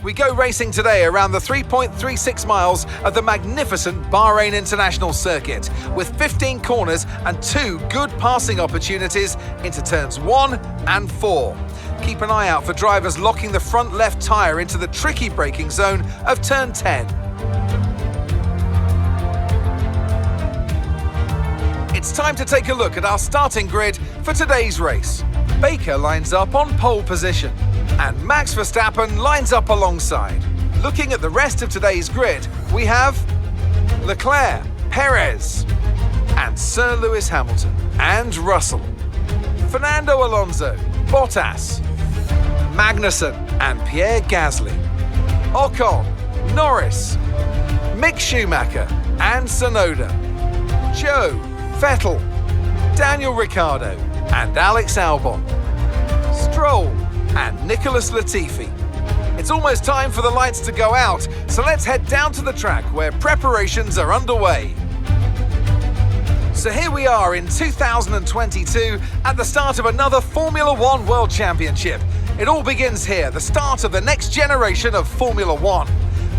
We go racing today around the 3.36 miles of the magnificent Bahrain International Circuit, with 15 corners and 2 good passing opportunities into turns 1 and 4. Keep an eye out for drivers locking the front left tyre into the tricky braking zone of turn 10. It's time to take a look at our starting grid for today's race. Baker lines up on pole position, and Max Verstappen lines up alongside. Looking at the rest of today's grid, we have Leclerc, Perez, and Sir Lewis Hamilton, and Russell, Fernando Alonso, Bottas, Magnussen and Pierre Gasly, Ocon, Norris, Mick Schumacher and Tsunoda, Joe, Vettel, Daniel Ricciardo and Alex Albon, Stroll and Nicholas Latifi. It's almost time for the lights to go out, so let's head down to the track where preparations are underway. So here we are in 2022 at the start of another Formula One World Championship. It all begins here, the start of the next generation of Formula One.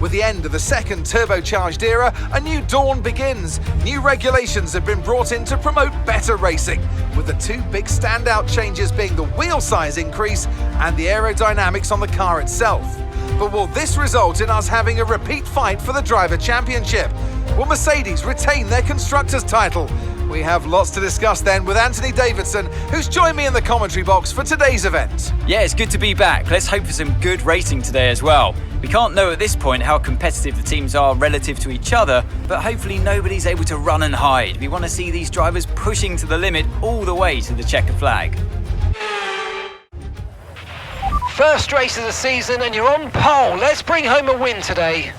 With the end of the second turbocharged era, a new dawn begins. New regulations have been brought in to promote better racing, with the 2 big standout changes being the wheel size increase and the aerodynamics on the car itself. But will this result in us having a repeat fight for the Driver Championship? Will Mercedes retain their Constructors' title? We have lots to discuss then with Anthony Davidson, who's joined me in the commentary box for today's event. Yeah, it's good to be back. Let's hope for some good racing today as well. We can't know at this point how competitive the teams are relative to each other, but hopefully nobody's able to run and hide. We want to see these drivers pushing to the limit all the way to the checker flag. First race of the season and you're on pole. Let's bring home a win today.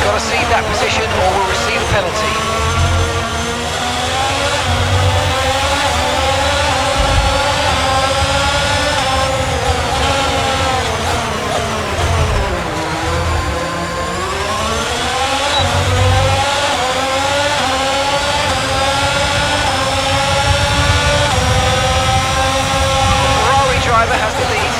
You've got to cede that position or we'll receive a penalty. Driver has the lead.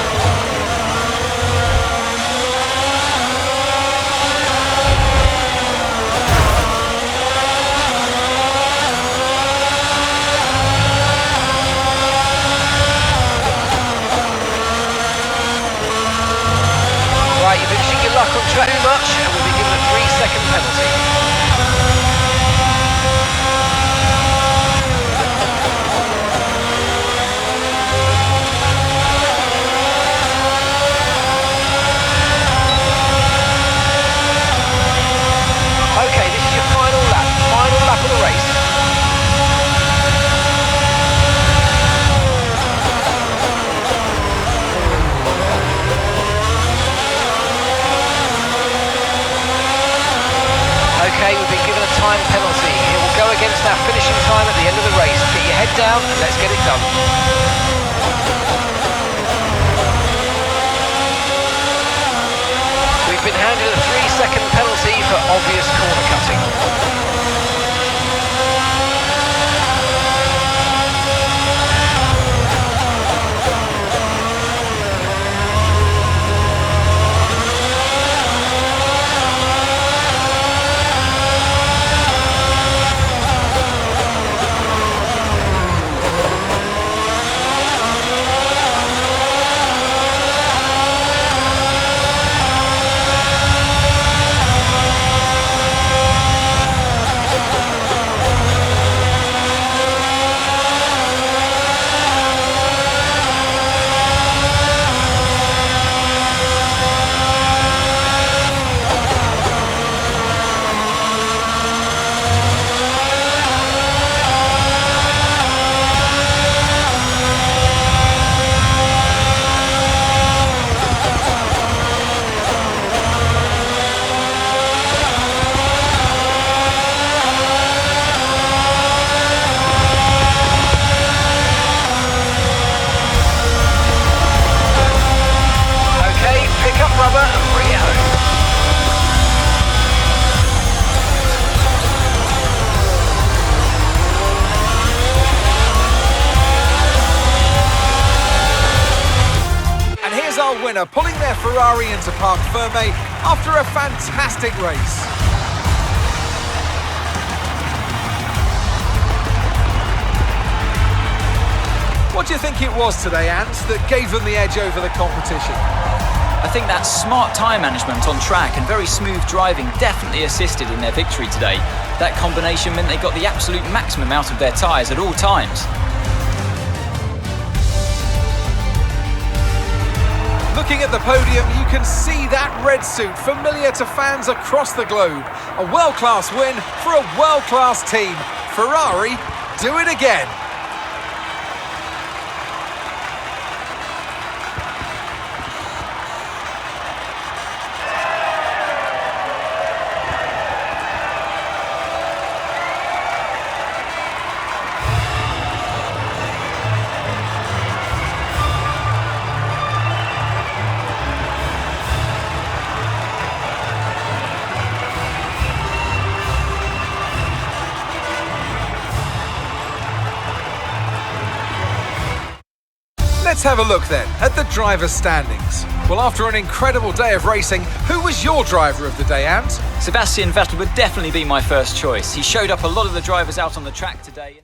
Right, you've been using your luck on track too much and we'll be given a 3-second penalty. Okay, this is your final lap of the race. Okay, we've been given a time penalty. It will go against our finishing time at the end of the race. Get your head down and let's get it done. We've been handed a 3-second penalty for obvious corner cutting. Rubber and bring it home. And here's our winner, pulling their Ferrari into Parc Fermé after a fantastic race. What do you think it was today, Ant, that gave them the edge over the competition? I think that smart tyre management on track and very smooth driving definitely assisted in their victory today. That combination meant they got the absolute maximum out of their tyres at all times. Looking at the podium, you can see that red suit familiar to fans across the globe. A world-class win for a world-class team. Ferrari, do it again. Let's have a look then at the driver's standings. Well, after an incredible day of racing, who was your driver of the day, Ant? Sebastian Vettel would definitely be my first choice. He showed up a lot of the drivers out on the track today.